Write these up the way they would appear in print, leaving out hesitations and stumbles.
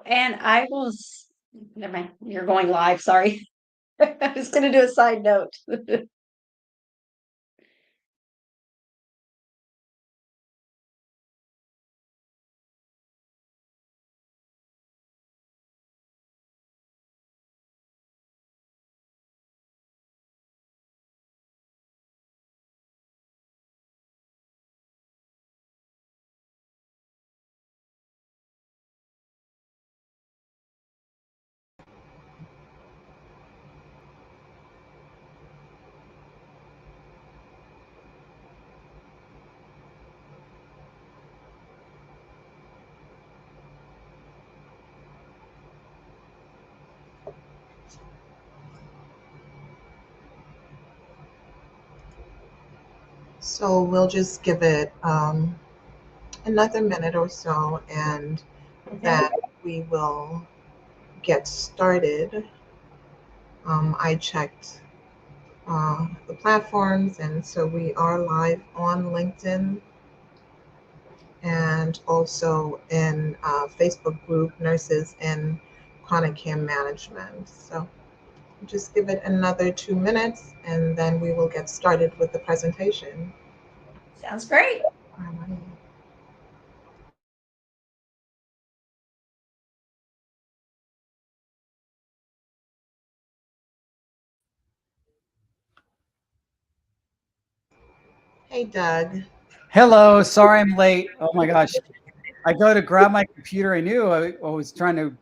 And I was never mind, you're going live, sorry. I was gonna do a side note. So we'll just give it another minute or so, and Okay. then we will get started. I checked the platforms, and so we are live on LinkedIn and also in Facebook group Nurses in Chronic Care Management. So just give it another 2 minutes, and then we will get started with the presentation. Sounds great. All right. Hey, Doug. Hello, sorry I'm late. Oh my gosh. I go to grab my computer. I knew I was trying to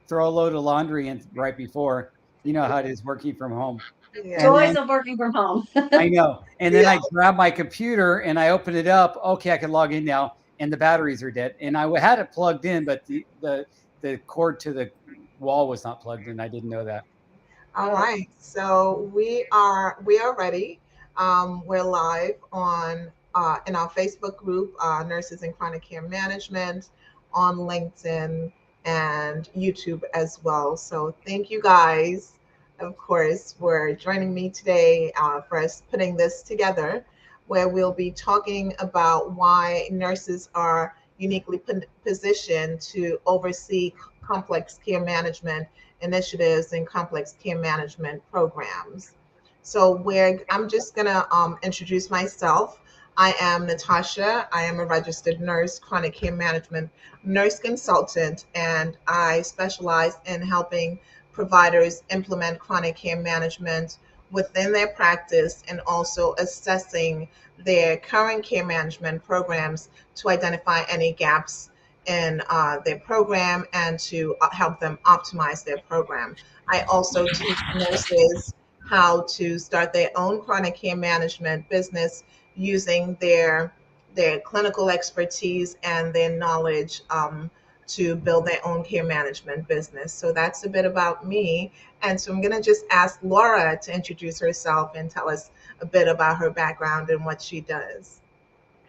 throw a load of laundry in right before. You know how it is working from home. And Joys Yes. then of working from home. I know. And then Yeah. I grab my computer and I open it up. Okay, I can log in now. And the batteries are dead. And I had it plugged in, but the cord to the wall was not plugged in. I didn't know that. All right, so we are ready. We're live on in our Facebook group, Nurses in Chronic Care Management, on LinkedIn and YouTube as well. So thank you guys, of course, for joining me today for us putting this together, where we'll be talking about why nurses are uniquely positioned to oversee complex care management initiatives and complex care management programs. So I'm just gonna introduce myself. I am Natasha. I am a registered nurse, chronic care management nurse consultant, and I specialize in helping providers implement chronic care management within their practice and also assessing their current care management programs to identify any gaps in their program and to help them optimize their program. I also teach nurses how to start their own chronic care management business using their clinical expertise and their knowledge to build their own care management business. So that's a bit about me. And so I'm going to just ask Laura to introduce herself and tell us a bit about her background and what she does.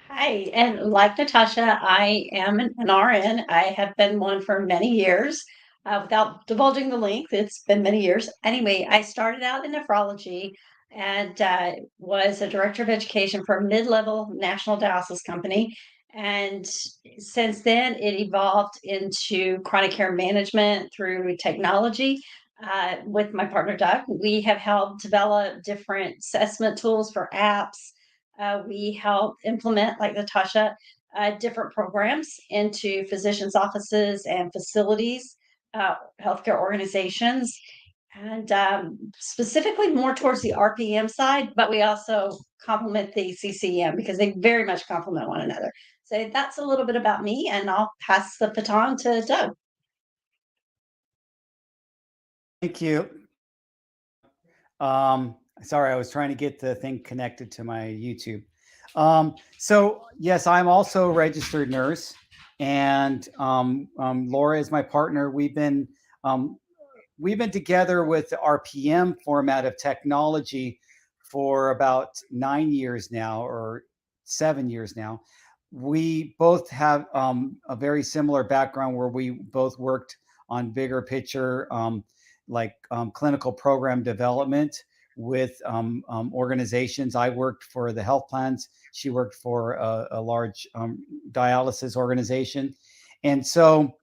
Hi, and like Natasha, I am an RN. I have been one for many years. Without divulging the length, it's been many years. Anyway, I started out in nephrology and was a director of education for a mid-level national dialysis company. And since then, it evolved into chronic care management through technology. With my partner Doug, we have helped develop different assessment tools for apps. We help implement, like Natasha, different programs into physicians' offices and facilities, healthcare organizations, and specifically more towards the RPM side, but we also complement the CCM because they very much complement one another. So that's a little bit about me, and I'll pass the baton to Doug. Thank you. Sorry, I was trying to get the thing connected to my YouTube. So yes, I'm also a registered nurse, and Laura is my partner. Um, we've been together with the RPM format of technology for about 9 years now, or 7 years now. We both have a very similar background where we both worked on bigger picture, clinical program development with organizations. I worked for the health plans. She worked for a large dialysis organization. And so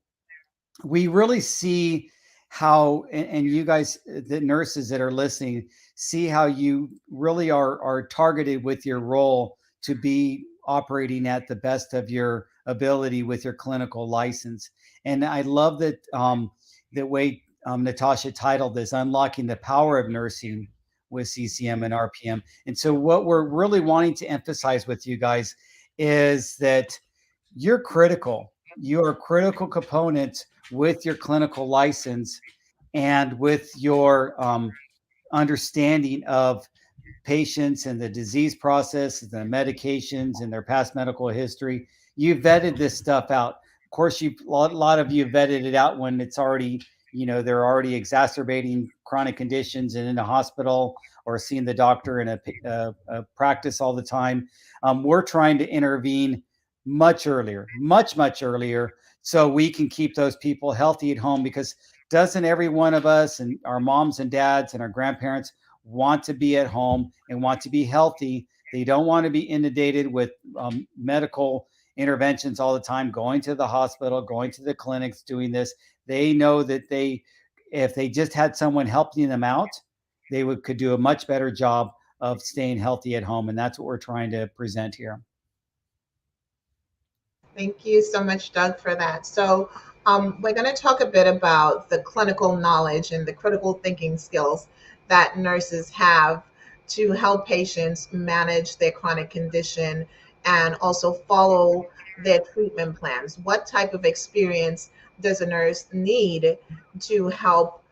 we really see how, and you guys, the nurses that are listening, see how you really are targeted with your role to be operating at the best of your ability with your clinical license. And I love that the way Natasha titled this, "Unlocking the Power of Nursing with CCM and RPM." And so what we're really wanting to emphasize with you guys is that you're critical. You are a critical component with your clinical license and with your understanding of patients and the disease process, the medications, and their past medical history. You vetted this stuff out. Of course, you a lot of you vetted it out when it's already, they're already exacerbating chronic conditions and in a hospital or seeing the doctor in a practice all the time. We're trying to intervene much earlier, much earlier, so we can keep those people healthy at home. Because doesn't every one of us and our moms and dads and our grandparents want to be at home and want to be healthy? They don't want to be inundated with medical interventions all the time, going to the hospital, going to the clinics, doing this. They know that if they just had someone helping them out, could do a much better job of staying healthy at home. And that's what we're trying to present here. Thank you so much, Doug, for that. So, we're going to talk a bit about the clinical knowledge and the critical thinking skills that nurses have to help patients manage their chronic condition and also follow their treatment plans. What type of experience does a nurse need to help,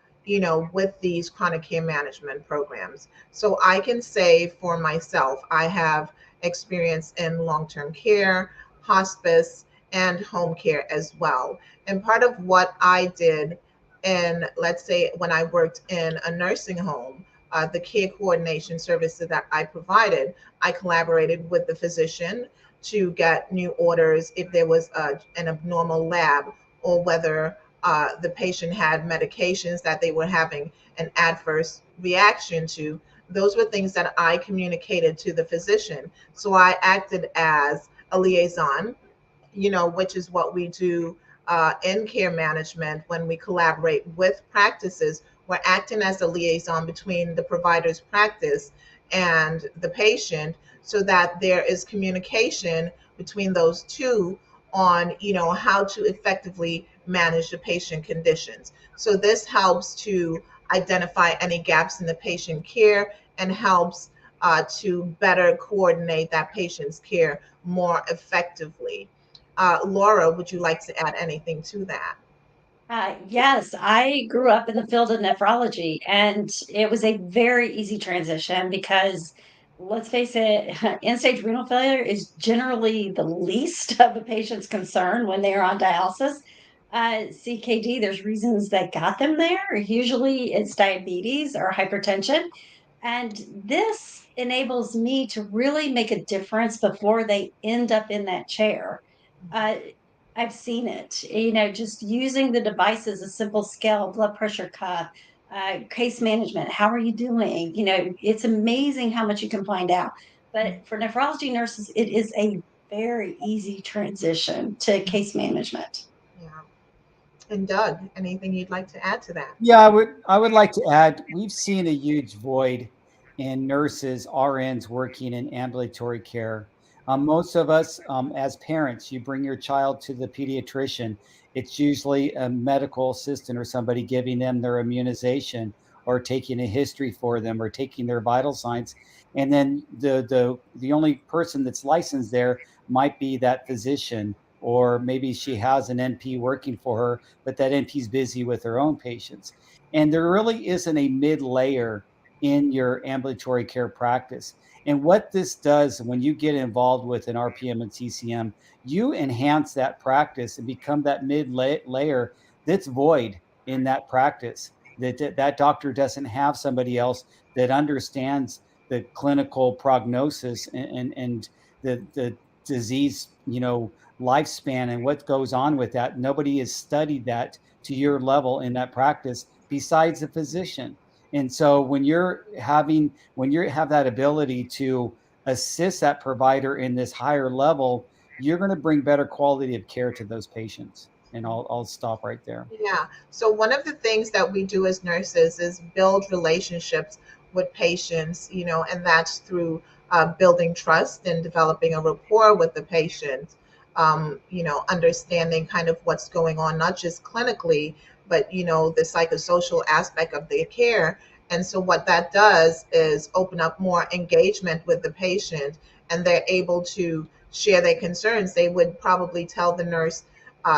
with these chronic care management programs? So, I can say for myself, I have experience in long term care, hospice, and home care as well. And part of what I did, and let's say when I worked in a nursing home, the care coordination services that I provided, I collaborated with the physician to get new orders if there was an abnormal lab, or whether the patient had medications that they were having an adverse reaction to. Those were things that I communicated to the physician. So I acted as a liaison, which is what we do in care management when we collaborate with practices. We're acting as a liaison between the provider's practice and the patient so that there is communication between those two on, how to effectively manage the patient conditions. So this helps to identify any gaps in the patient care and helps to better coordinate that patient's care more effectively. Laura, would you like to add anything to that? Yes, I grew up in the field of nephrology, and it was a very easy transition because, let's face it, end-stage renal failure is generally the least of a patient's concern when they are on dialysis. CKD, there's reasons that got them there. Usually it's diabetes or hypertension. And this enables me to really make a difference before they end up in that chair. Uh, I've seen it, just using the devices, a simple scale, blood pressure cuff, case management. How are you doing? It's amazing how much you can find out. But for nephrology nurses, it is a very easy transition to case management. Yeah. And Doug, anything you'd like to add to that? Yeah, I would like to add, we've seen a huge void in nurses, RNs working in ambulatory care. Most of us, as parents, you bring your child to the pediatrician. It's usually a medical assistant or somebody giving them their immunization or taking a history for them or taking their vital signs. And then the only person that's licensed there might be that physician, or maybe she has an NP working for her, but that NP's busy with her own patients. And there really isn't a mid layer in your ambulatory care practice. And what this does when you get involved with an RPM and CCM, you enhance that practice and become that mid layer that's void in that practice. That doctor doesn't have somebody else that understands the clinical prognosis and the disease, lifespan and what goes on with that. Nobody has studied that to your level in that practice besides the physician. And so when you have that ability to assist that provider in this higher level, you're going to bring better quality of care to those patients. And I'll stop right there. Yeah. So one of the things that we do as nurses is build relationships with patients, and that's through building trust and developing a rapport with the patient, understanding kind of what's going on, not just clinically, but, the psychosocial aspect of their care. And so what that does is open up more engagement with the patient, and they're able to share their concerns. They would probably tell the nurse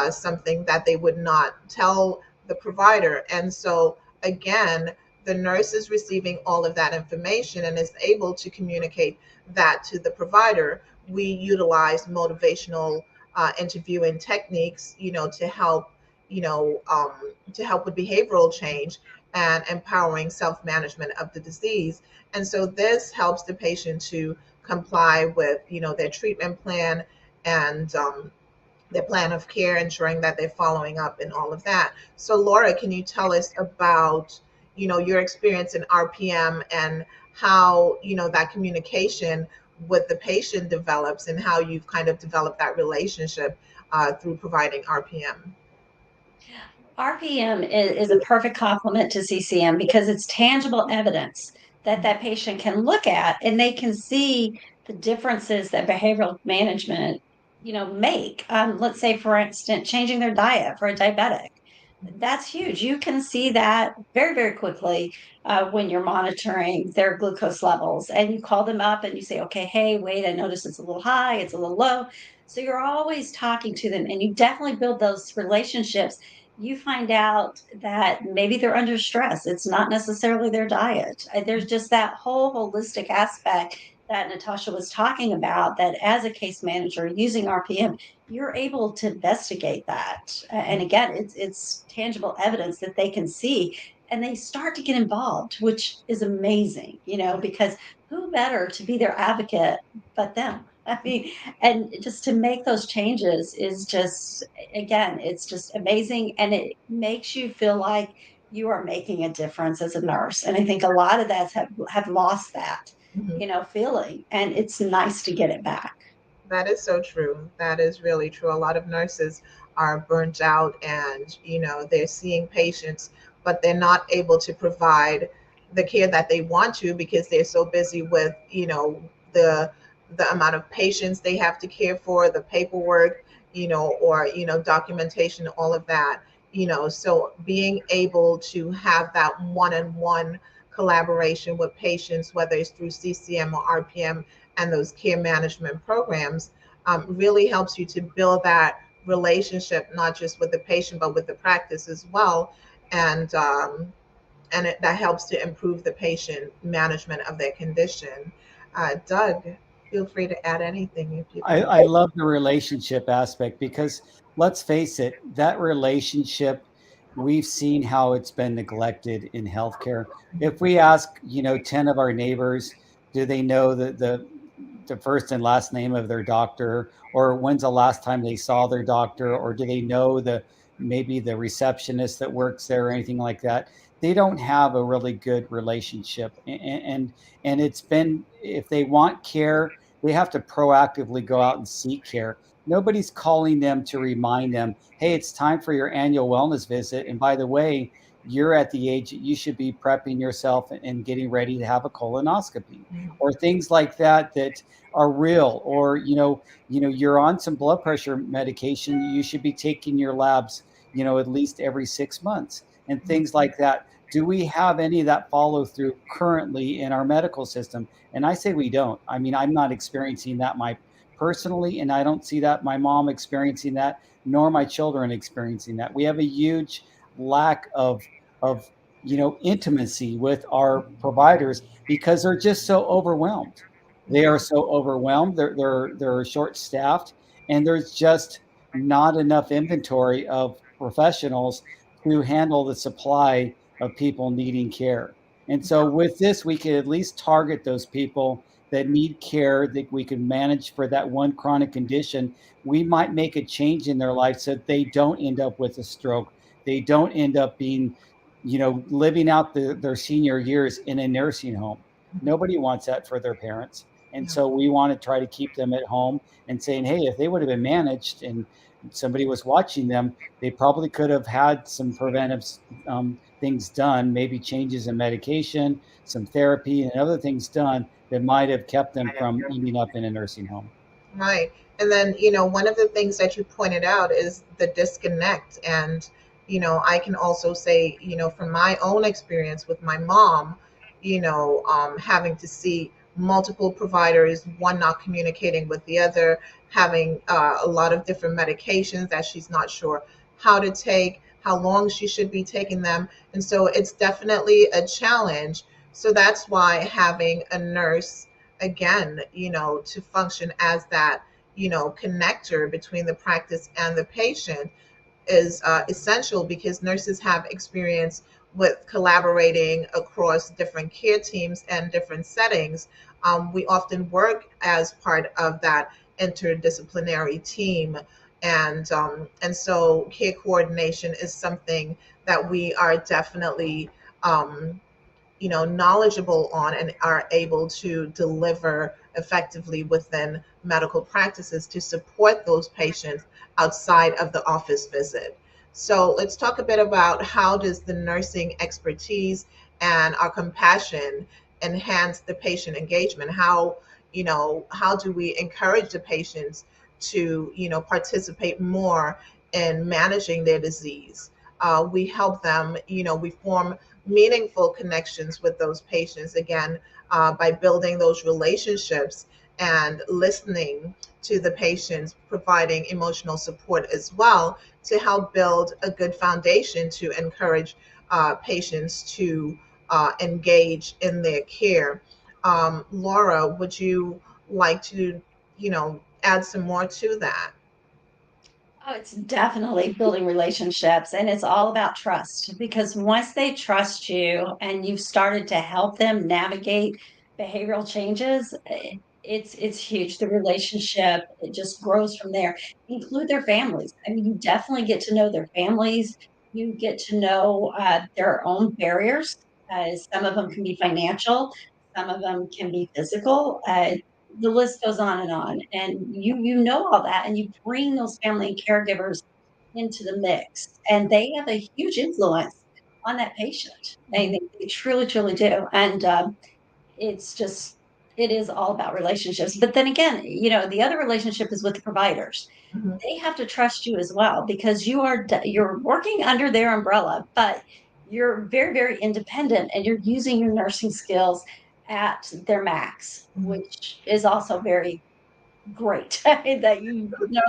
something that they would not tell the provider. And so, again, the nurse is receiving all of that information and is able to communicate that to the provider. We utilize motivational interviewing techniques, to help with behavioral change and empowering self-management of the disease. And so this helps the patient to comply with, their treatment plan and their plan of care, ensuring that they're following up and all of that. So, Laura, can you tell us about, your experience in RPM and how, that communication with the patient develops and how you've kind of developed that relationship through providing RPM? RPM is a perfect complement to CCM because it's tangible evidence that that patient can look at and they can see the differences that behavioral management, make. Let's say, for instance, changing their diet for a diabetic. That's huge. You can see that very, very quickly when you're monitoring their glucose levels and you call them up and you say, okay, hey, wait, I notice it's a little high, it's a little low. So you're always talking to them and you definitely build those relationships. You find out that maybe they're under stress. It's not necessarily their diet. There's just that whole holistic aspect that Natasha was talking about, that as a case manager using RPM, you're able to investigate that. And again, it's tangible evidence that they can see and they start to get involved, which is amazing, because who better to be their advocate but them? I mean, and just to make those changes is just, again, it's just amazing. And it makes you feel like you are making a difference as a nurse. And I think a lot of that have lost that, Mhm. feeling. And it's nice to get it back. That is so true. That is really true. A lot of nurses are burnt out and, they're seeing patients, but they're not able to provide the care that they want to because they're so busy with, the amount of patients they have to care for, the paperwork, or, documentation, all of that, so being able to have that one-on-one collaboration with patients, whether it's through CCM or RPM, and those care management programs really helps you to build that relationship, not just with the patient, but with the practice as well. And that helps to improve the patient management of their condition. Doug, feel free to add anything if you'd like. I love the relationship aspect because let's face it, that relationship, we've seen how it's been neglected in healthcare. If we ask, 10 of our neighbors, do they know the first and last name of their doctor, or when's the last time they saw their doctor, or do they know maybe the receptionist that works there or anything like that? They don't have a really good relationship. And it's been, if they want care, they have to proactively go out and seek care. Nobody's calling them to remind them, hey, it's time for your annual wellness visit. And by the way, you're at the age that you should be prepping yourself and getting ready to have a colonoscopy, or things like that that are real. Or, you're on some blood pressure medication. You should be taking your labs, at least every 6 months, and things like that. Do we have any of that follow through currently in our medical system? And I say we don't. I mean, I'm not experiencing that my personally, and I don't see that my mom experiencing that, nor my children experiencing that. We have a huge lack of intimacy with our providers because they're just so overwhelmed. They are Yeah. so overwhelmed. They're short staffed, and there's just not enough inventory of professionals to handle the supply of people needing care. And so with this, we can at least target those people that need care, that we can manage for that one chronic condition. We might make a change in their life so that they don't end up with a stroke. They don't end up being, living out their senior years in a nursing home. Nobody wants that for their parents. And Yeah. so we want to try to keep them at home and saying, hey, if they would have been managed and somebody was watching them, they probably could have had some preventive things done, maybe changes in medication, some therapy, and other things done that might have kept them from ending up in a nursing home. Right. And then, one of the things that you pointed out is the disconnect. And, I can also say, from my own experience with my mom, having to see multiple providers, one not communicating with the other, having a lot of different medications that she's not sure how to take, how long she should be taking them. And so it's definitely a challenge. So that's why having a nurse, again, to function as that, connector between the practice and the patient is essential, because nurses have experience with collaborating across different care teams and different settings. We often work as part of that interdisciplinary team. And so care coordination is something that we are definitely knowledgeable on and are able to deliver effectively within medical practices to support those patients outside of the office visit. So let's talk a bit about how does the nursing expertise and our compassion enhance the patient engagement? How do we encourage the patients to participate more in managing their disease? We help them, we form meaningful connections with those patients, again, by building those relationships and listening to the patients, providing emotional support as well to help build a good foundation to encourage patients to engage in their care. Laura, would you like to, add some more to that? Oh, it's definitely building relationships, and it's all about trust, because once they trust you and you've started to help them navigate behavioral changes, it's huge. The relationship, it just grows from there. Include their families. I mean, you definitely get to know their families. You get to know their own barriers. Some of them can be financial, some of them can be physical. The list goes on, and you know all that, and you bring those family and caregivers into the mix, and they have a huge influence on that patient. They truly, truly do. And it's just, it is all about relationships. But then again, the other relationship is with the providers. Mhm. They have to trust you as well, because you're working under their umbrella, but you're very, very independent, and you're using your nursing skills at their max, Mhm. which is also very great. That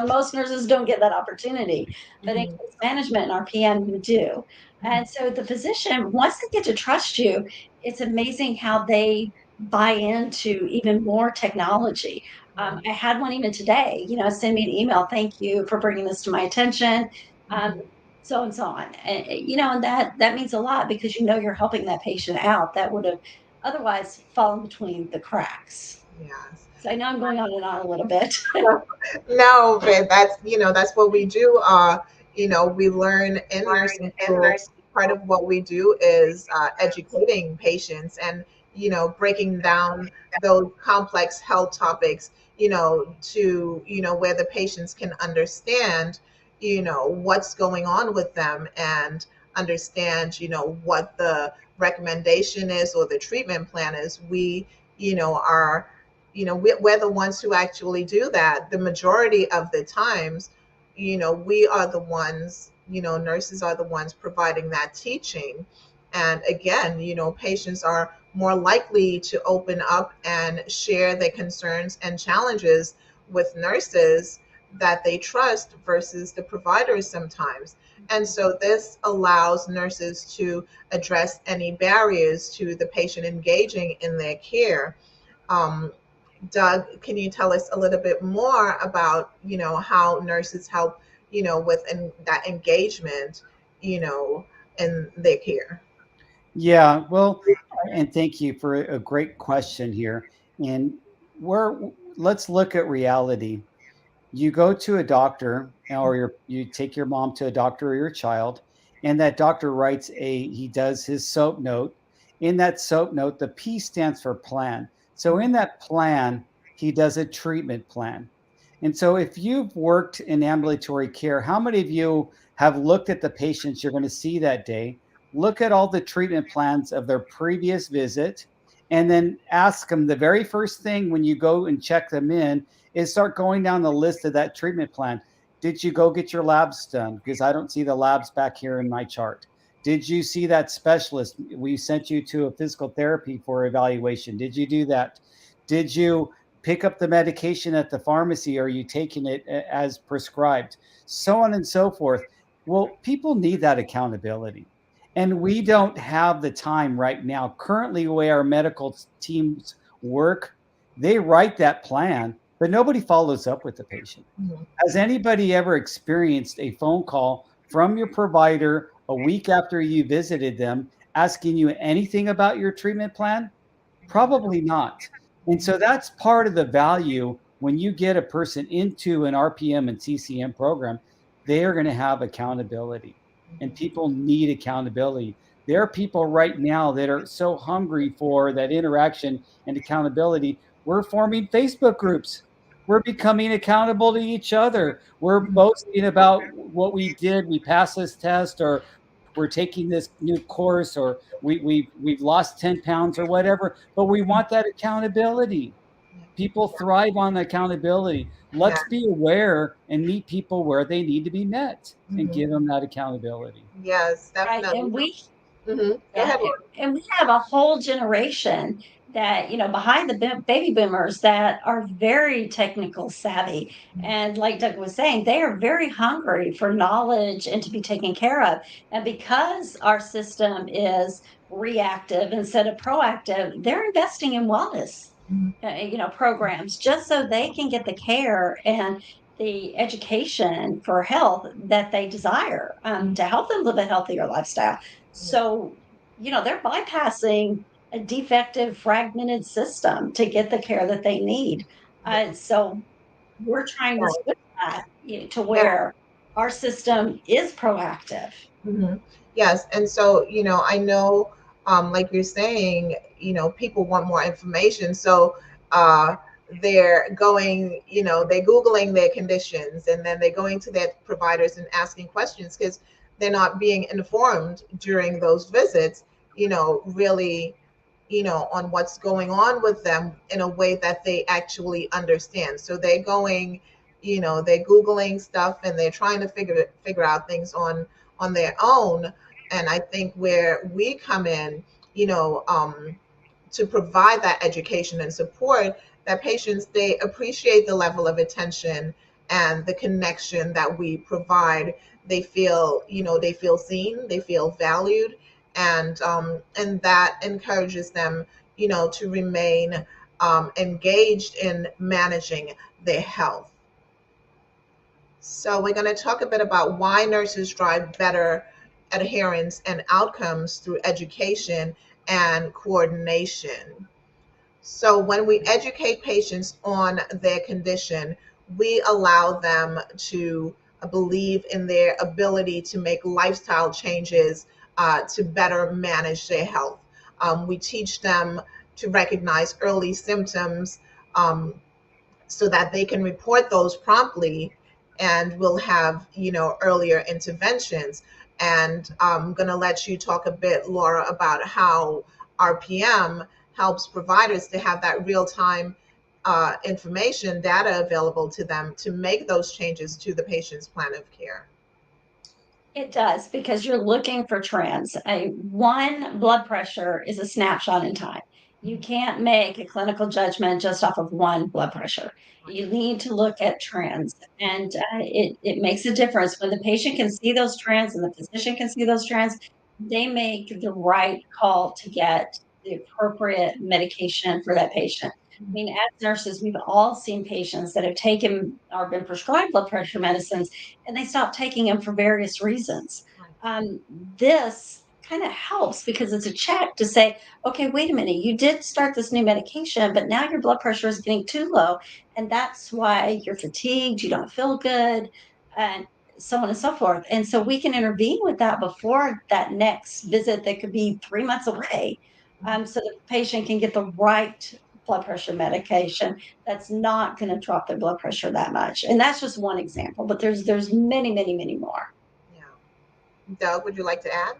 most nurses don't get that opportunity, but in Mhm. case management and RPM, you do. And so the physician, once they get to trust you, it's amazing how they buy into even more technology. Right. I had one even today, send me an email, thank you for bringing this to my attention. Um, Mhm. so and so on. And that means a lot, because you're helping that patient out that would have otherwise fallen between the cracks. Yes. So I know I'm going on and on a little bit. No, but that's what we do. We learn in nursing school. Part of what we do is educating patients and breaking down those complex health topics. To where the patients can understand what's going on with them and understand what the recommendation is or the treatment plan is. We are we're the ones who actually do that the majority of the times. We are the ones, nurses are the ones providing that teaching. And again, patients are more likely to open up and share their concerns and challenges with nurses that they trust versus the providers sometimes. And so this allows nurses to address any barriers to the patient engaging in their care. um, Doug, can you tell us a little bit more about, how nurses help, with that engagement, you know, in their care? Yeah, well, and thank you for a great question here. And we're let's look at reality. You go to a doctor, or you take your mom to a doctor or your child, and that doctor writes he does his soap note. In that soap note, the P stands for plan. So in that plan, he does a treatment plan. And so, if you've worked in ambulatory care, how many of you have looked at the patients you're going to see that day, look at all the treatment plans of their previous visit, and then ask them the very first thing when you go and check them in is start going down the list of that treatment plan. Did you go get your labs done? Because I don't see the labs back here in my chart. Did you see that specialist? We sent you to a physical therapy for evaluation. Did you do that? Did you pick up the medication at the pharmacy? Are you taking it as prescribed? So on and so forth. Well, people need that accountability. And we don't have the time right now. Currently, the way our medical teams work, they write that plan, but nobody follows up with the patient. Mhm. Has anybody ever experienced a phone call from your provider a week after you visited them asking you anything about your treatment plan? Probably not. And so that's part of the value when you get a person into an RPM and CCM program, they are going to have accountability. And Mhm. people need accountability. There are people right now that are so hungry for that interaction and accountability. We're forming Facebook groups. We're becoming accountable to each other. We're Mhm. boasting about what we did. We passed this test, or we're taking this new course, or we've lost 10 pounds or whatever, but we want that accountability. People thrive on accountability. Yeah. Let's be aware and meet people where they need to be met and Mhm. give them that accountability. Yes, Right. definitely. And we Go Yeah, ahead, Laura. and we have a whole generation that, behind the baby boomers that are very technical savvy. And like Doug was saying, they are very hungry for knowledge and to be taken care of. And because our system is reactive instead of proactive, they're investing in wellness, Mhm. programs just so they can get the care and the education for health that they desire, Mhm. to help them live a healthier lifestyle. Yeah. So they're bypassing a defective, fragmented system to get the care that they need. Yeah. So we're trying to Right. switch that, to Yeah. where our system is proactive. Hmm. Yes, and so I know, like you're saying, people want more information, so uh, they're going, they're googling their conditions, and then they're going to their providers and asking questions because they're not being informed during those visits. Really, on what's going on with them in a way that they actually understand. So they're going, they're googling stuff and they're trying to figure out things on their own. And I think where we come in, you know, um, to provide that education and support, that patients, they appreciate the level of attention and the connection that we provide. They feel, they feel seen, they feel valued, and that encourages them, to remain engaged in managing their health. So we're going to talk a bit about why nurses drive better adherence and outcomes through education and coordination. So when we educate patients on their condition, we allow them to believe in their ability to make lifestyle changes to better manage their health. We teach them to recognize early symptoms, so that they can report those promptly, and we'll have earlier interventions. And I'm going to let you talk a bit, Laura, about how RPM helps providers to have that real time information data available to them to make those changes to the patient's plan of care. It does, because you're looking for trends. One blood pressure is a snapshot in time. You can't make a clinical judgment just off of one blood pressure. You need to look at trends, and it makes a difference when the patient can see those trends and the physician can see those trends. They make the right call to get the appropriate medication for that patient. I mean, as nurses, we've all seen patients that have taken or been prescribed blood pressure medicines, and they stop taking them for various reasons. Right. This kind of helps because it's a check to say, okay, wait a minute, you did start this new medication, but now your blood pressure is getting too low. And that's why you're fatigued, you don't feel good, and so on and so forth. And so we can intervene with that before that next visit that could be 3 months away, so that the patient can get the right blood pressure medication that's not going to drop their blood pressure that much. And that's just one example, but there's many, many, many more. Yeah. Doug, would you like to add?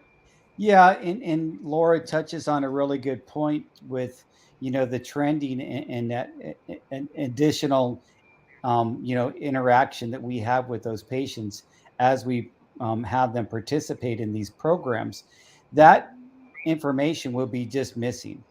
Yeah, and Laura touches on a really good point with the trending and that an additional interaction that we have with those patients as we have them participate in these programs. That information will be just missing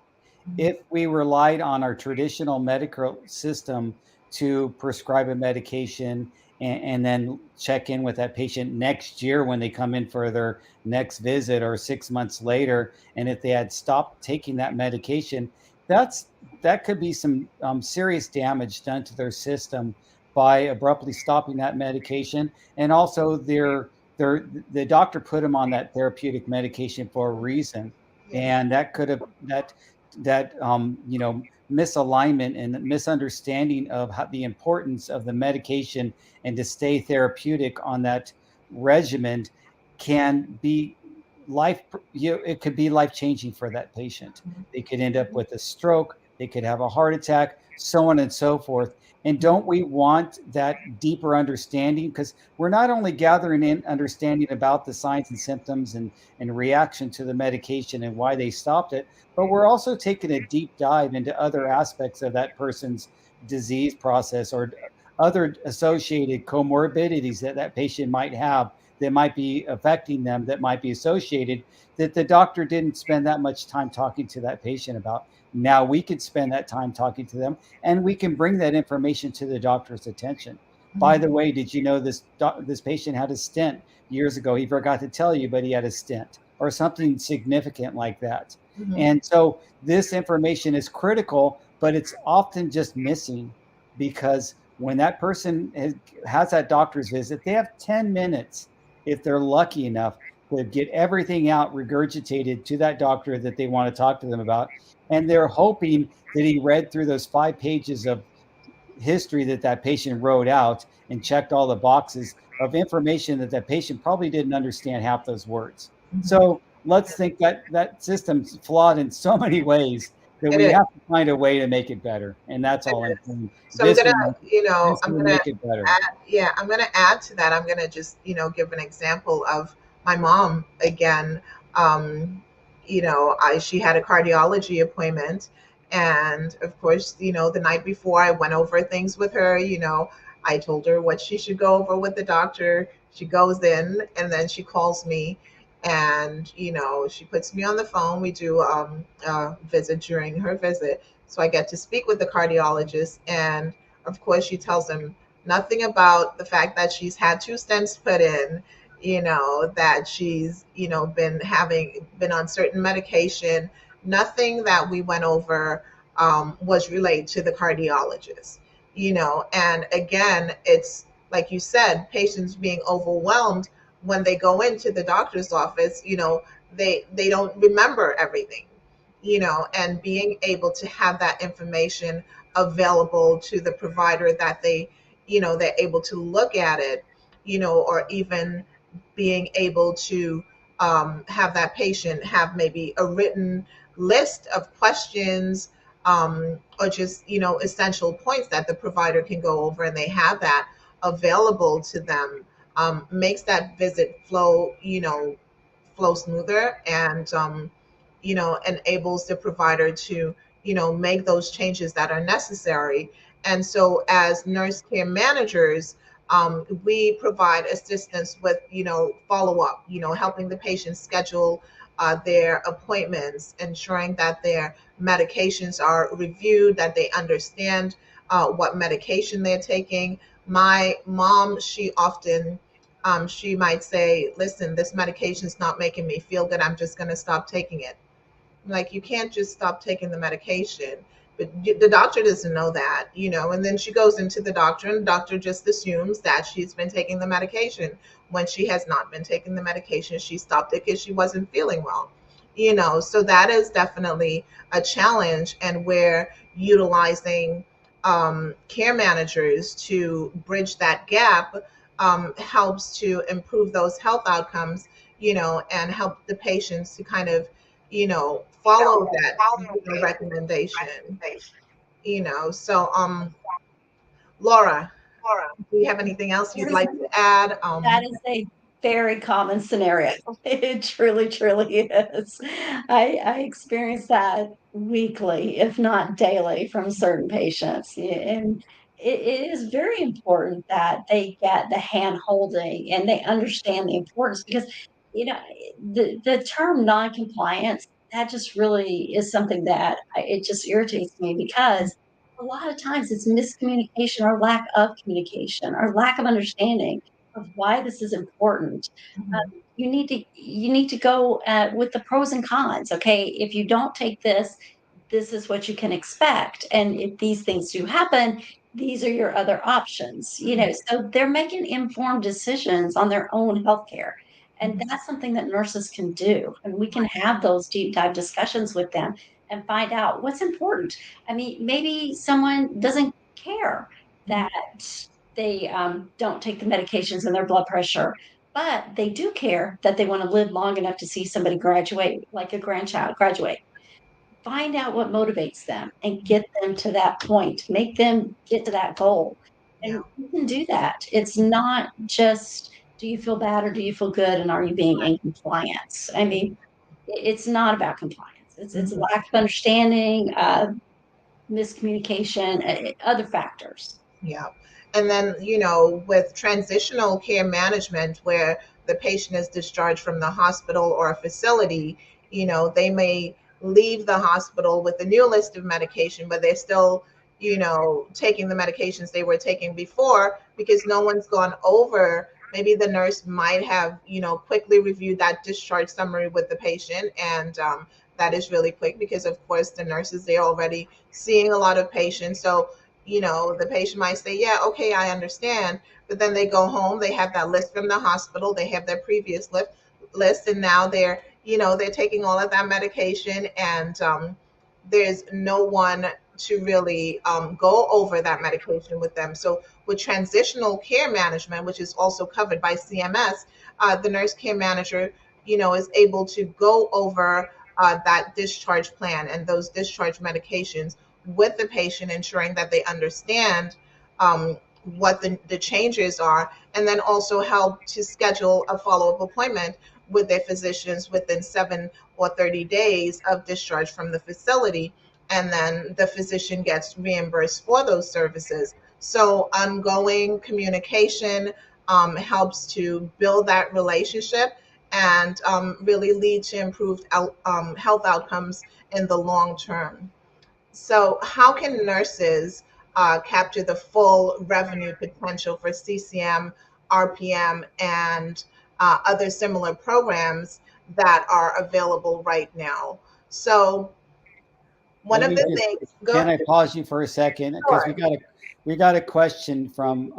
Mhm. if we relied on our traditional medical system to prescribe a medication and then check in with that patient next year when they come in for their next visit or 6 months later, and if they had stopped taking that medication, that's that could be some serious damage done to their system by abruptly stopping that medication. And also the doctor put them on that therapeutic medication for a reason, Yes. and that could have that misalignment and misunderstanding of how, the importance of the medication and to stay therapeutic on that regimen can be it could be life changing for that patient. Mhm. They could end up with a stroke, they could have a heart attack, so on and so forth. And don't we want that deeper understanding, because we're not only gathering in understanding about the signs and symptoms and reaction to the medication and why they stopped it, but we're also taking a deep dive into other aspects of that person's disease process or other associated comorbidities that that patient might have that might be affecting them, that might be associated, that the doctor didn't spend that much time talking to that patient about. Now we could spend that time talking to them, and we can bring that information to the doctor's attention. By Mhm. the way, did you know this patient had a stent years ago? He forgot to tell you, but he had a stent, or something significant like that. Mhm. And so this information is critical, but it's often just missing, because when that person has that doctor's visit, they have 10 minutes, if they're lucky enough, to get everything out regurgitated to that doctor that they want to talk to them about. And they're hoping that he read through those 5 pages of history that that patient wrote out and checked all the boxes of information that that patient probably didn't understand half those words. Mhm. So let's think that that system's flawed in so many ways that It we is. have to find a way to make it better. And that's It all I'm is. saying. So I'm This gonna, will make it, this I'm will gonna make it better. add, yeah, I'm gonna add to that. I'm gonna just, give an example of my mom again. Um, she had a cardiology appointment, and of course, the night before I went over things with her. I told her what she should go over with the doctor. She goes in, and then she calls me, and she puts me on the phone. We do a visit during her visit, so I get to speak with the cardiologist. And of course, she tells him nothing about the fact that she's had two stents put in, that she's, been on certain medication. Nothing that we went over was relayed to the cardiologist, and again, it's like you said, patients being overwhelmed when they go into the doctor's office, they don't remember everything, and being able to have that information available to the provider that they're able to look at it, or even being able to have that patient have maybe a written list of questions, or just essential points that the provider can go over, and they have that available to them, makes that visit flow smoother, and enables the provider to make those changes that are necessary. And so as nurse care managers, we provide assistance with follow up, helping the patient schedule their appointments, ensuring that their medications are reviewed, that they understand what medication they're taking. My mom, she might say, listen, this medication is not making me feel good. I'm just going to stop taking it. Like, you can't just stop taking the medication. But the doctor doesn't know that, and then she goes into the doctor, and the doctor just assumes that she's been taking the medication when she has not been taking the medication. She stopped it because she wasn't feeling well. So that is definitely a challenge, and we're utilizing care managers to bridge that gap, helps to improve those health outcomes, and help the patients to kind of follow that recommendation. So Laura, do you have anything else you'd like to add? That is a very common scenario. It truly, truly is. I experience that weekly, if not daily, from certain patients. And it is very important that they get the hand holding and they understand the importance because, you know, the term non-compliance, that just really is something that it just irritates me because a lot of times it's miscommunication or lack of communication or lack of understanding of why this is important. Mhm, You need to go with the pros and cons. Okay, if you don't take this, this is what you can expect, and if these things do happen, these are your other options. mhm, So they're making informed decisions on their own healthcare, and mhm. that's something that nurses can do, and we can have those deep dive discussions with them and find out what's important. I mean, maybe someone doesn't care Mhm. that they don't take the medications and their blood pressure, but they do care that they want to live long enough to see somebody graduate, like a grandchild graduate. Find out what motivates them and get them to that point, make them get to that goal. Yeah. And you can do that. It's not just do you feel bad or do you feel good and are you being in compliance? I mean, it's not about compliance. It's a Mhm. lack of understanding, miscommunication, other factors. Yeah. And then, with transitional care management, where the patient is discharged from the hospital or a facility, they may leave the hospital with a new list of medication, but they're still, taking the medications they were taking before because no one's gone over. Maybe the nurse might have, quickly reviewed that discharge summary with the patient. And that is really quick because, of course, the nurse is there already seeing a lot of patients. So, the patient might say, yeah, okay, I understand. But then they go home, they have that list from the hospital, they have their previous list, and now they're taking all of that medication, and there's no one to really go over that medication with them. So, with transitional care management, which is also covered by CMS, the nurse care manager, is able to go over that discharge plan and those discharge medications with the patient, ensuring that they understand what the changes are, and then also help to schedule a follow up appointment with their physicians within 7 or 30 days of discharge from the facility. And then the physician gets reimbursed for those services. So, ongoing communication helps to build that relationship and really lead to improved health outcomes in the long term. So, how can nurses capture the full revenue potential for CCM, RPM, and other similar programs that are available right now? So, one Let of me the just, things, go can ahead. I pause you for a second? Because Sure. we got a question from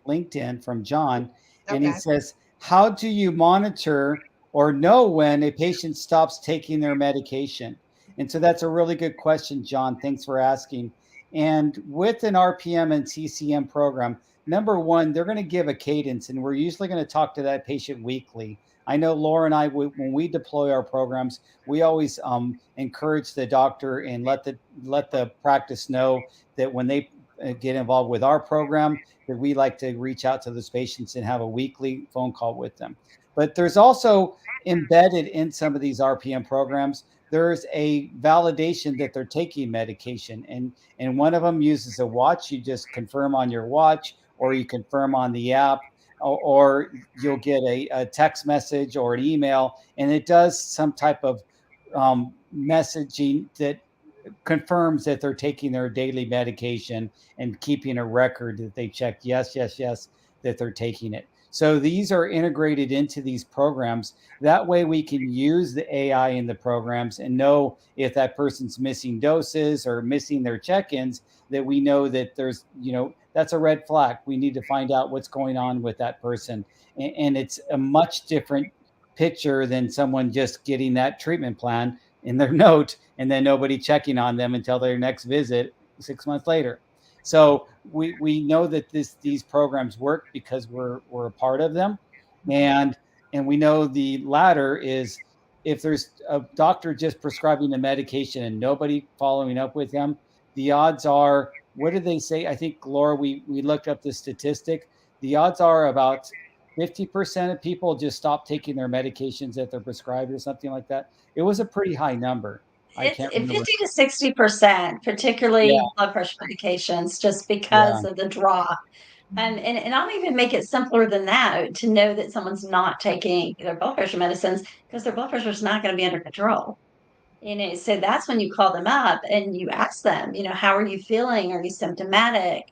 LinkedIn from John, and he Okay. says, "How do you monitor or know when a patient stops taking their medication?" And so that's a really good question, John. Thanks for asking. And with an RPM and CCM program, number one, they're going to give a cadence, and we're usually going to talk to that patient weekly. I know Laura and I, when we deploy our programs, we always encourage the doctor and let the practice know that when they get involved with our program, that we like to reach out to those patients and have a weekly phone call with them. But there's also embedded in some of these RPM programs, there's a validation that they're taking medication, and one of them uses a watch. You just confirm on your watch, or you confirm on the app, or you'll get a text message or an email, and it does some type of messaging that confirms that they're taking their daily medication and keeping a record that they checked yes, yes, yes, that they're taking it. So these are integrated into these programs. That way we can use the AI in the programs and know if that person's missing doses or missing their check-ins, that we know that there's, that's a red flag. We need to find out what's going on with that person. And it's a much different picture than someone just getting that treatment plan in their note and then nobody checking on them until their next visit 6 months later. So we know that these programs work because we're a part of them, and we know the latter is if there's a doctor just prescribing the medication and nobody following up with them, the odds are, what did they say? I think, Laura, we looked up the statistic. The odds are about 50% of people just stop taking their medications that they're prescribed or something like that. It was a pretty high number. I It's can't remember. 50 to 60%, Yeah, particularly blood pressure medications, just yeah. because of the draw. And, Mhm. and I'll even make it simpler than that to know that someone's not taking their blood pressure medicines because their blood pressure is not going to be under control. So that's when you call them up and you ask them, how are you feeling? Are you symptomatic?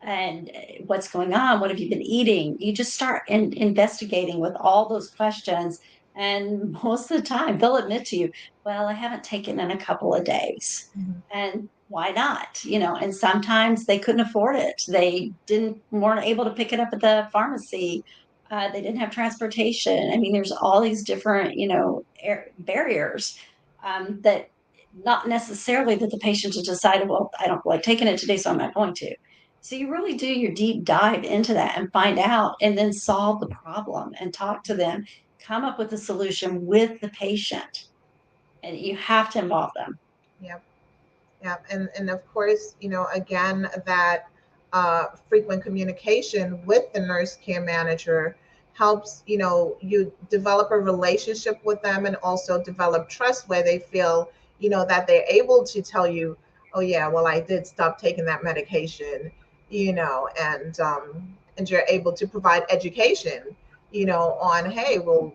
And what's going on? What have you been eating? You just start investigating with all those questions. And most of the time, they'll admit to you, well, I haven't taken in a couple of days. Mhm. And why not? And sometimes they couldn't afford it. They weren't able to pick it up at the pharmacy. They didn't have transportation. I mean, there's all these different, barriers that not necessarily that the patient has decided, well, I don't like taking it today, so I'm not going to. So you really do your deep dive into that and find out and then solve the problem and talk to them, come up with a solution with the patient. And you have to involve them. Yep. Yeah, and of course, again, that frequent communication with the nurse care manager helps, you develop a relationship with them and also develop trust where they feel, that they're able to tell you, oh yeah, well, I did stop taking that medication, and you're able to provide education, on, hey, well,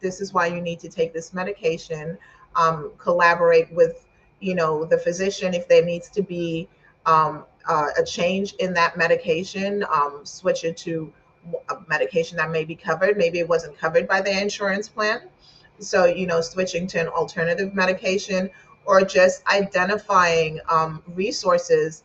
this is why you need to take this medication. Collaborate with the physician if there needs to be a change in that medication, switch it to a medication that may be covered. Maybe it wasn't covered by the insurance plan, so switching to an alternative medication, or just identifying resources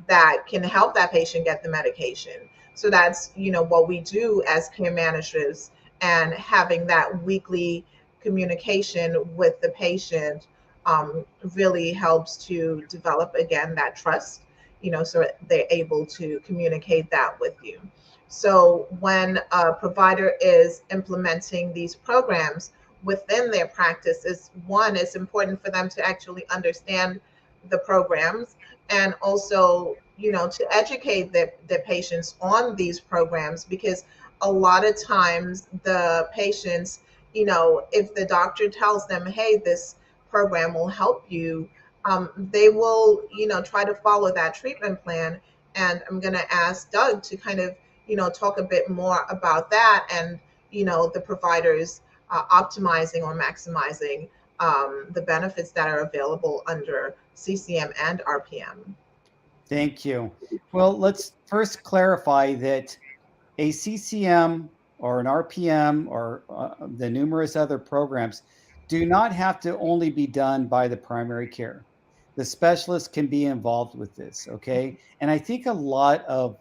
that can help that patient get the medication. So that's what we do as care managers, and having that weekly communication with the patient really helps to develop again that trust, so they're able to communicate that with you. So when a provider is implementing these programs within their practice, is one, it's important for them to actually understand the programs, and also to educate their patients on these programs, because a lot of times the patients, if the doctor tells them, hey, this program will help you, they will, try to follow that treatment plan. And I'm going to ask Doug to kind of, talk a bit more about that, and, the providers optimizing or maximizing the benefits that are available under CCM and RPM. Thank you. Well, let's first clarify that a CCM or an RPM or the numerous other programs do not have to only be done by the primary care. The specialist can be involved with this, okay? And I think a lot of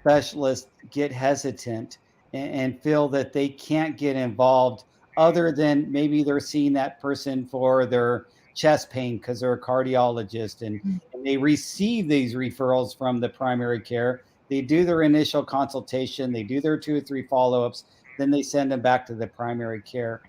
specialists get hesitant and feel that they can't get involved other than maybe they're seeing that person for their chest pain because they're a cardiologist, and they receive these referrals from the primary care. They do their initial consultation, they do their 2 or 3 follow-ups, then they send them back to the primary care.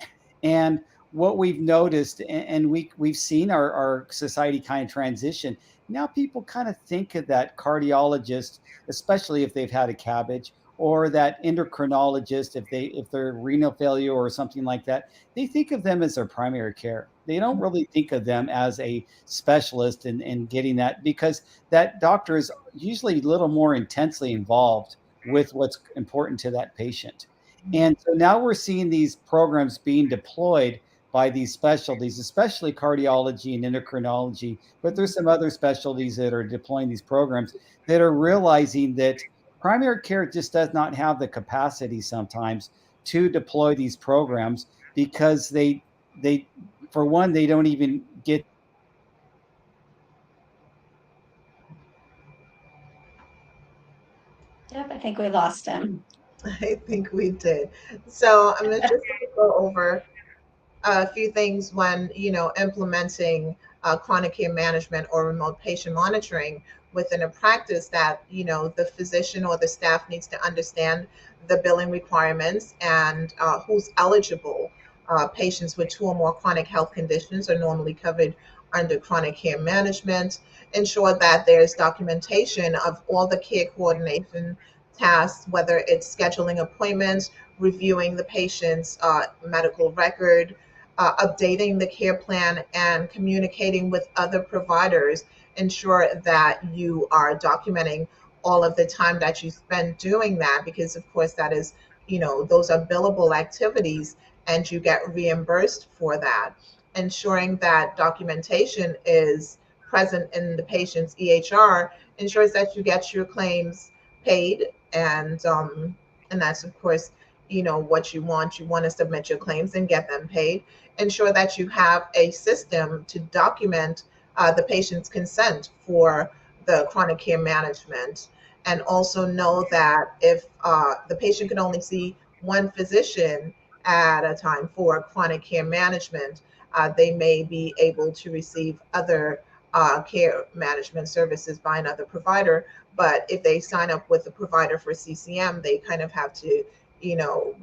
And what we've noticed, and we've seen our society kind of transition. Now people kind of think of that cardiologist, especially if they've had a cabbage, or that endocrinologist if they're renal failure or something like that. They think of them as their primary care. They don't really think of them as a specialist in getting that, because that doctor is usually a little more intensely involved with what's important to that patient. And so now we're seeing these programs being deployed by these specialties, especially cardiology and endocrinology, but there's some other specialties that are deploying these programs that are realizing that primary care just does not have the capacity sometimes to deploy these programs, because they for one, they don't even get. Yep, I think we lost him. I think we did. So I'm just going to go over a few things when implementing chronic care management or remote patient monitoring within a practice, that the physician or the staff needs to understand the billing requirements, and who's eligible patients with two or more chronic health conditions are normally covered under chronic care management. Ensure that there's documentation of all the care coordination tasks, whether it's scheduling appointments, reviewing the patient's medical record, updating the care plan, and communicating with other providers. Ensure that you are documenting all of the time that you spend doing that, because of course that is, those are billable activities and you get reimbursed for that. Ensuring that documentation is present in the patient's EHR ensures that you get your claims paid, and that's of course, what you want. You want to submit your claims and get them paid. Ensure that you have a system to document the patient's consent for the chronic care management, and also know that if the patient can only see one physician at a time for chronic care management, they may be able to receive other care management services by another provider. But if they sign up with a provider for CCM, they kind of have to, you know,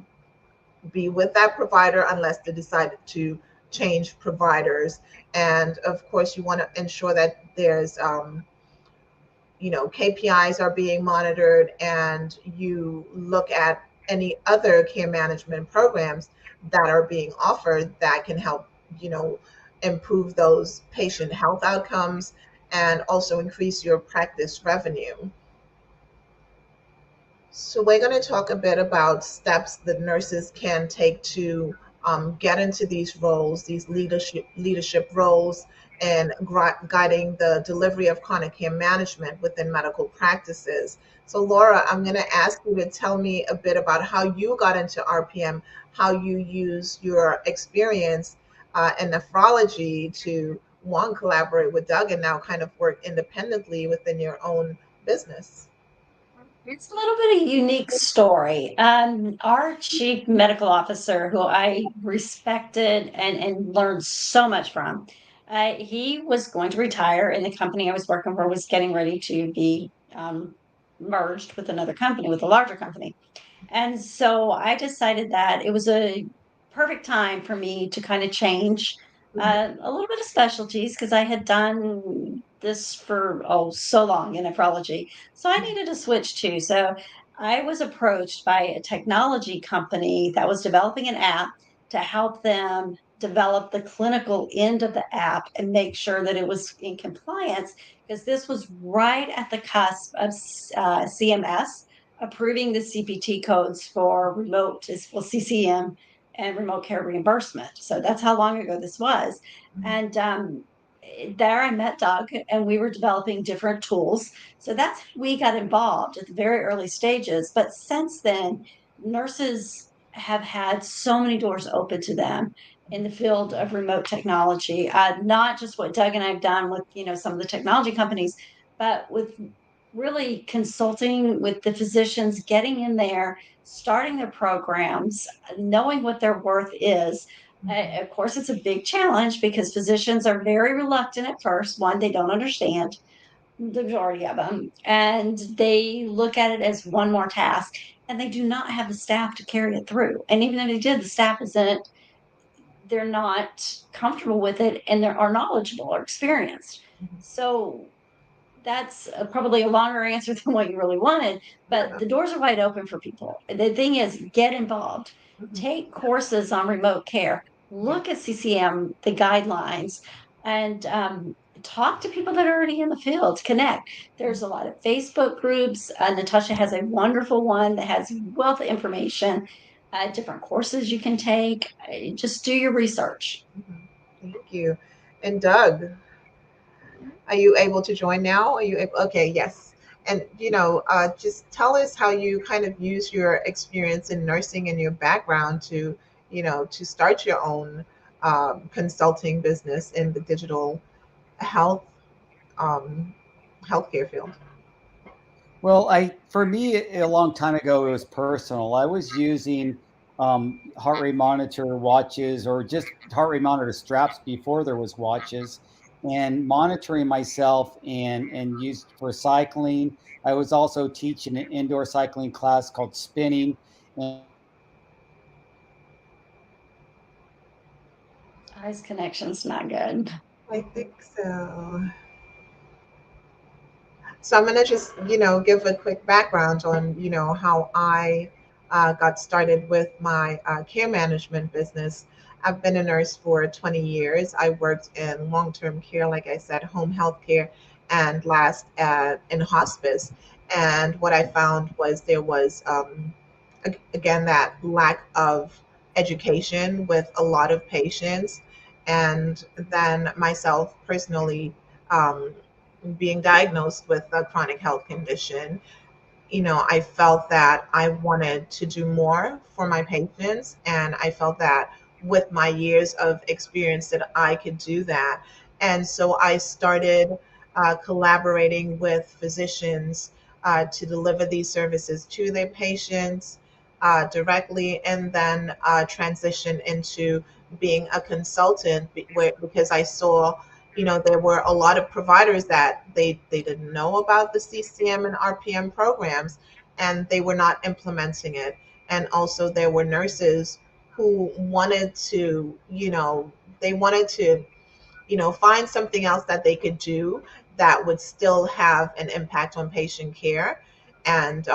be with that provider unless they decide to change providers. And of course, you want to ensure that there's KPIs are being monitored, and you look at any other care management programs that are being offered that can help, you know, improve those patient health outcomes and also increase your practice revenue. So we're going to talk a bit about steps that nurses can take to get into these roles, these leadership roles, and guiding the delivery of chronic care management within medical practices. So Laura, I'm going to ask you to tell me a bit about how you got into RPM, how you use your experience in nephrology to one collaborate with Doug and now kind of work independently within your own business. It's a little bit of a unique story. Our chief medical officer, who I respected and learned so much from, he was going to retire, and the company I was working for was getting ready to be merged with another company, with a larger company. And so I decided that it was a perfect time for me to kind of change Mhm, a little bit of specialties because I had done this for so long in nephrology. So I needed to switch too. So I was approached by a technology company that was developing an app to help them develop the clinical end of the app and make sure that it was in compliance, because this was right at the cusp of CMS approving the CPT codes for remote, is well, CCM and remote care reimbursement. So that's how long ago this was. mhm, And there I met Doug, and we were developing different tools. So that's how we got involved at the very early stages. But since then, nurses have had so many doors open to them in the field of remote technology. Not just what Doug and I have done with some of the technology companies, but with really consulting with the physicians, getting in there, starting their programs, knowing what their worth is. mhm, Of course, it's a big challenge because physicians are very reluctant at first. One, they don't understand the majority of them, and they look at it as one more task, and they do not have the staff to carry it through. And even if they did, the staff isn't, they're not comfortable with it, and they are knowledgeable or experienced. mhm. So that's probably a longer answer than what you really wanted, No, but no. the doors are wide open for people. The thing is, get involved, Mhm. take courses on remote care, Yeah. look at CCM, the guidelines, and talk to people that are already in the field, connect. There's a lot of Facebook groups. Natasha has a wonderful one that has wealth of information, different courses you can take. Just do your research. Mhm. Thank you. And Doug, are you able to join now? Are you able? Okay, yes. And just tell us how you kind of use your experience in nursing and your background to, to start your own consulting business in the digital health um, healthcare field. Well, I for me a long time ago it was personal. I was using heart rate monitor watches or just heart rate monitor straps before there was watches, and monitoring myself and used for cycling. I was also teaching an indoor cycling class called spinning, and His connection's not good. I think so. So I'm gonna just, give a quick background on, how I got started with my care management business. I've been a nurse for 20 years. I worked in long-term care, like I said, home health care, and last in hospice. And what I found was there was, again, that lack of education with a lot of patients. And then myself personally, um, being diagnosed with a chronic health condition, I felt that I wanted to do more for my patients. And I felt that with my years of experience that I could do that. And so I started collaborating with physicians to deliver these services to their patients directly, and then transition into being a consultant because I saw, there were a lot of providers that they didn't know about the CCM and RPM programs, and they were not implementing it. And also there were nurses who wanted to, they wanted to, find something else that they could do that would still have an impact on patient care. And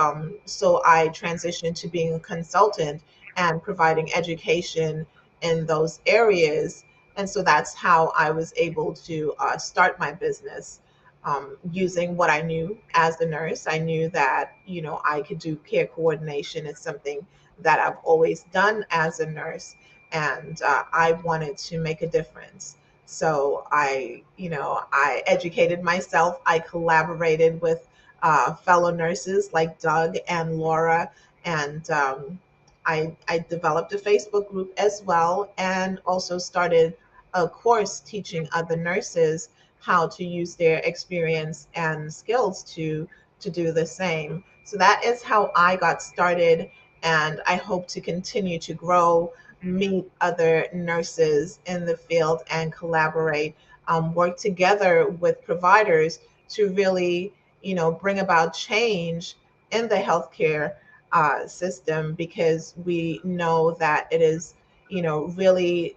so I transitioned to being a consultant and providing education in those areas. And so that's how I was able to start my business, using what I knew as a nurse. I knew that, I could do care coordination. It's something that I've always done as a nurse. And I wanted to make a difference. So I educated myself. I collaborated with fellow nurses like Doug and Laura, and I developed a Facebook group as well, and also started a course teaching other nurses how to use their experience and skills to do the same. So that is how I got started, and I hope to continue to grow, meet other nurses in the field, and collaborate, work together with providers to really, bring about change in the healthcare system, because we know that it is, really,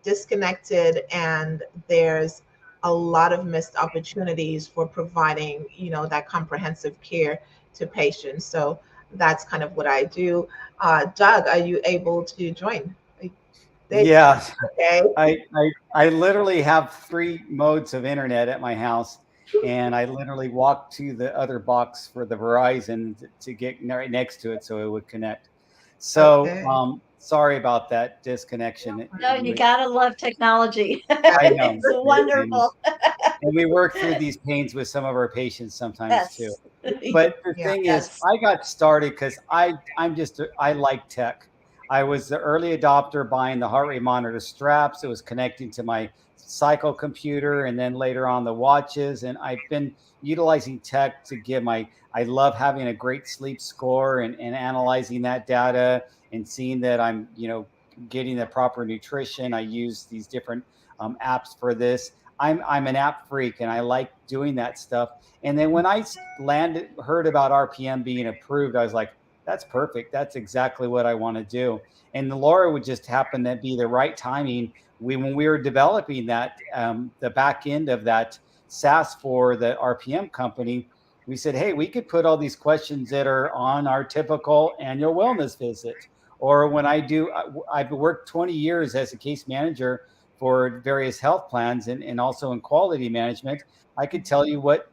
disconnected, and there's a lot of missed opportunities for providing, that comprehensive care to patients. So that's kind of what I do. Doug, are you able to join? There you Yeah, go. Okay. I literally have three modes of internet at my house, and I literally walked to the other box for the Verizon to get right next to it so it would connect. So, Okay. sorry about that disconnection. No, you gotta love technology. I Right. know, It's wonderful. and we work through these pains with some of our patients sometimes too. Yes. But the Yeah. thing is, Yes. I got started because I like tech. I was the early adopter buying the heart rate monitor straps. It was connecting to my cycle computer, and then later on the watches. And I've been utilizing tech to give my. I love having a great sleep score and analyzing that data and seeing that I'm getting the proper nutrition. I use these different apps for this. I'm an app freak and I like doing that stuff. And then when I heard about RPM being approved, I was like, that's perfect. That's exactly what I want to do. And the Laura would just happen to be the right timing. When we were developing that, the back end of that SaaS for the RPM company, we said, hey, we could put all these questions that are on our typical annual wellness visit. Or when I've worked 20 years as a case manager for various health plans and also in quality management. I could tell you what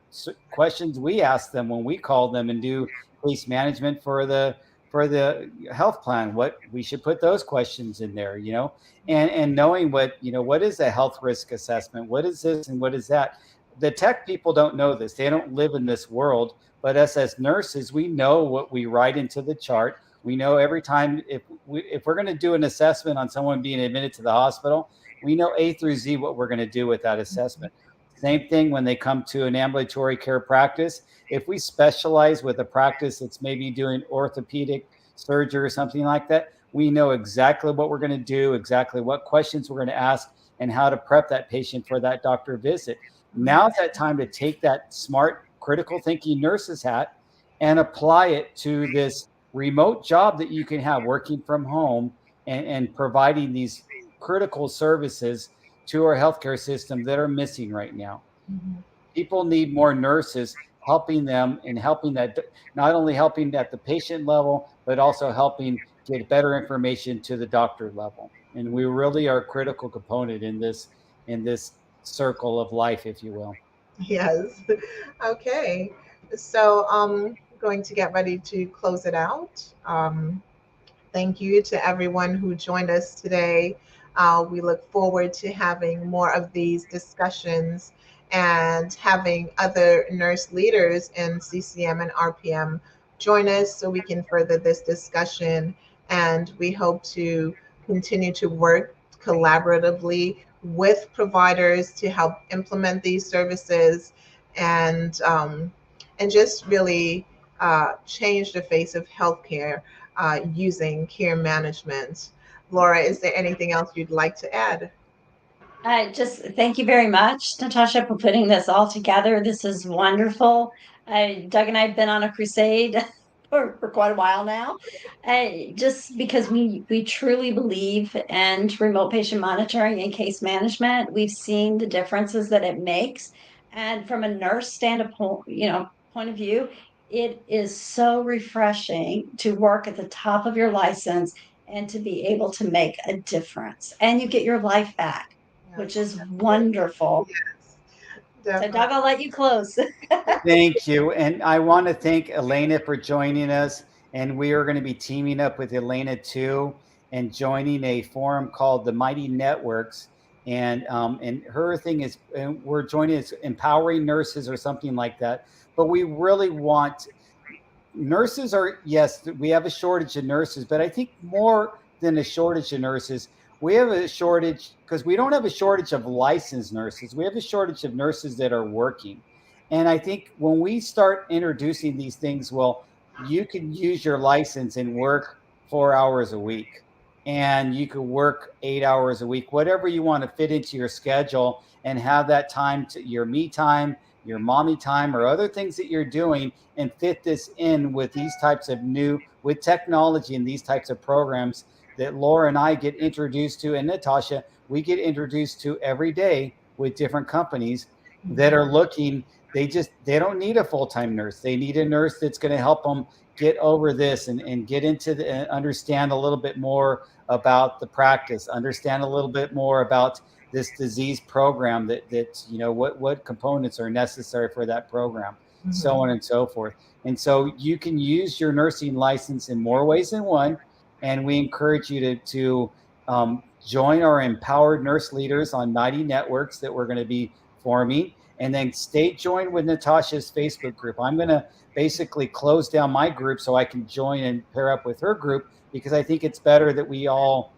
questions we ask them when we call them and do case management for the health plan. What we should put those questions in there, and knowing what is a health risk assessment, what is this and what is that. The tech people don't know this; they don't live in this world. But us as nurses, we know what we write into the chart. We know every time if we're going to do an assessment on someone being admitted to the hospital, we know A through Z what we're going to do with that assessment. Same thing when they come to an ambulatory care practice. If we specialize with a practice that's maybe doing orthopedic surgery or something like that, we know exactly what we're going to do, exactly what questions we're going to ask, and how to prep that patient for that doctor visit. Now's that time to take that smart, critical thinking nurse's hat and apply it to this remote job that you can have working from home and providing these critical services to our healthcare system that are missing right now. Mhm. People need more nurses helping them and helping that, not only helping at the patient level, but also helping get better information to the doctor level. And we really are a critical component in this circle of life, if you will. Yes. Okay. So going to get ready to close it out. Thank you to everyone who joined us today. We look forward to having more of these discussions and having other nurse leaders in CCM and RPM join us so we can further this discussion. And we hope to continue to work collaboratively with providers to help implement these services and just really change the face of healthcare using care management. Laura, is there anything else you'd like to add? Just thank you very much, Natasha, for putting this all together. This is wonderful. Doug and I have been on a crusade for quite a while now, just because we truly believe in remote patient monitoring and case management. We've seen the differences that it makes, and from a nurse standpoint, point of view, it is so refreshing to work at the top of your license and to be able to make a difference, and you get your life back, which Yes, is wonderful. yes, So, Doug, definitely. I'll let you close. Thank you. And I want to thank Elena for joining us. And we are going to be teaming up with Elena too and joining a forum called the Mighty Networks. And her thing is, we're joining is empowering nurses or something like that. But we really want nurses are, yes, we have a shortage of nurses, but I think more than a shortage of nurses, we have a shortage because we don't have a shortage of licensed nurses. We have a shortage of nurses that are working. And I think when we start introducing these things, well, you can use your license and work 4 hours a week, and you could work 8 hours a week, whatever you want to fit into your schedule, and have that time to your me time, your mommy time, or other things that you're doing, and fit this in with these types of new, with technology and these types of programs that Laura and I get introduced to, and Natasha, we get introduced to every day with different companies that Mhm. are looking. They don't need a full-time nurse. They need a nurse that's going to help them get over this and get into the understand a little bit more about the practice, understand a little bit more about this disease program, that what components are necessary for that program, so Mhm. on and so forth. And so you can use your nursing license in more ways than one. And we encourage you join our empowered nurse leaders on 90 networks that we're going to be forming. And then stay joined with Natasha's Facebook group. I'm going to basically close down my group so I can join and pair up with her group, because I think it's better that we all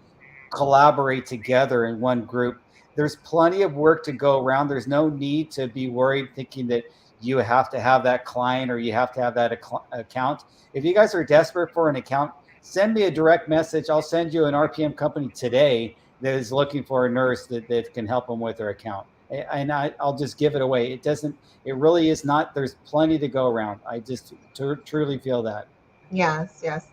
collaborate together in one group. There's plenty of work to go around. There's no need to be worried thinking that you have to have that client or you have to have that account. If you guys are desperate for an account, send me a direct message. I'll send you an RPM company today that is looking for a nurse that can help them with their account. And I'll just give it away. It really is not, there's plenty to go around. I just truly feel that. Yes, yes.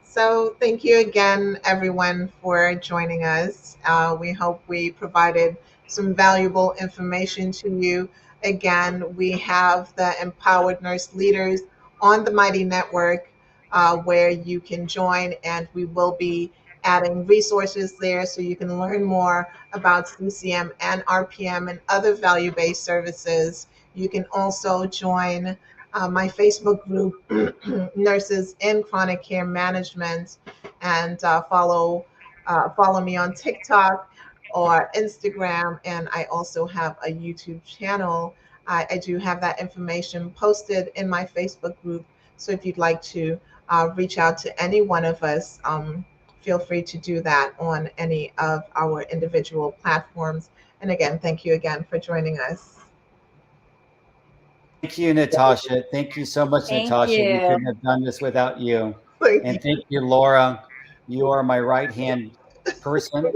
So thank you again, everyone, for joining us. We hope we provided some valuable information to you. Again, we have the Empowered Nurse Leaders on the Mighty Network where you can join, and we will be adding resources there so you can learn more about CCM and RPM and other value based services. You can also join my Facebook group, Nurses in Chronic Care Management, and follow me on TikTok or Instagram. And I also have a YouTube channel. I do have that information posted in my Facebook group. So if you'd like to reach out to any one of us, feel free to do that on any of our individual platforms. And again, thank you again for joining us. Thank you, Natasha. Thank you so much, Thank Natasha. We you. couldn't have done this without you. Thank you. And thank you, Laura. You are my right hand person.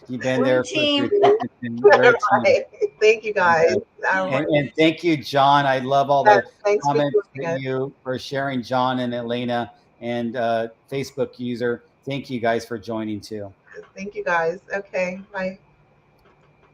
You've been We're a there for team. through thick and thin. We're a team. Right. Thank you guys. Yeah. All right. And thank you, John. I love all Yes, the thanks for comments that joining us. you for sharing, John and Elena, and Facebook user. Thank you guys for joining too. Thank you guys. Okay. Bye.